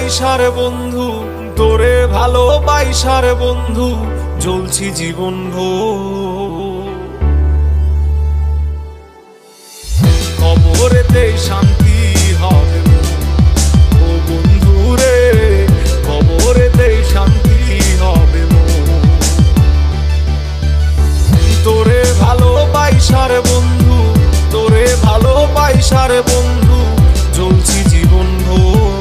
ভালোবাসার বন্ধু, তোরে ভালোবাসার বন্ধু, জ্বলছি জীবন ভোর। কবরেতে শান্তি হবে ও বন্ধু রে, কবরেতে শান্তি হবে তোরে ভালোবাসার বন্ধু, তোরে ভালোবাসার বন্ধু, জ্বলছি জীবন ভোর।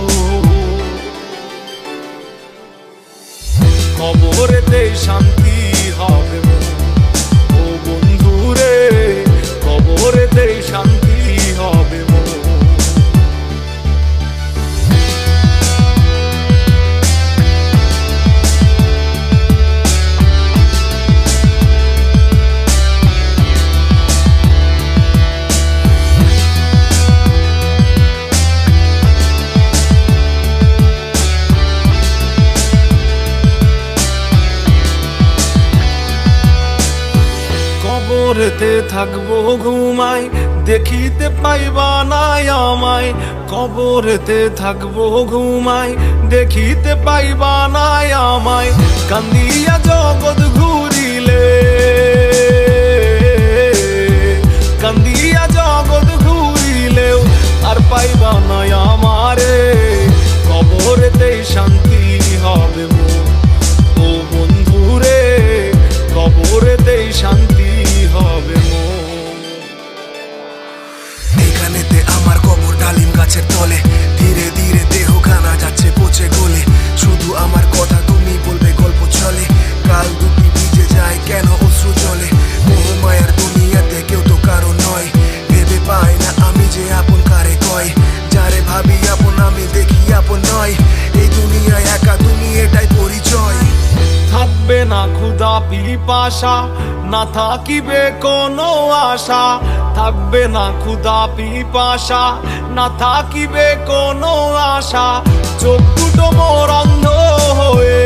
কবরেতে শান্তি হবে ও বন্ধু রে, কবরেতে শান্তি হবে কবরেতে থাকবো ঘুমাই, দেখিতে পাইবা নাই আমায়। কবরেতে থাকবো ঘুমাই, দেখিতে পাইবা নাই আমায়। কান্দিয়া জগৎ ঘুরিলে, কান্দিয়া জগৎ ঘুরিলেও আর পাইবা নাই আমারে। কবরেতেই শান্তি হবে ও বন্ধু রে, কবরেতেই শান্তি হবে। এখানেতে আমার কবর ডালিম গাছের তলে, ধীরে ধীরে দেহখানা যাচ্ছে পচে গলে। শুধু আমার কথা তুমি বলবে গল্প চলে, কাল দুটি ভিজে যায় কেন অশ্রু জলে। মোহমায়ার দুনিয়াতে কেউ তো কারো নয়, ভেবে পাই না আমি যে আপন কারে কয়। যারে ভাবি আপন আমি দেখি আপন নয়, এই দুনিয়ায় একা তুমি এটাই পরিচয়। থাকবে না ক্ষুধা পিপাসা, না থাকিবে কোনো আশা। থাকবে না ক্ষুধা পিপাসা, না থাকিবে কোনো আশা। চোখ দুটো মোর অন্ধ হয়ে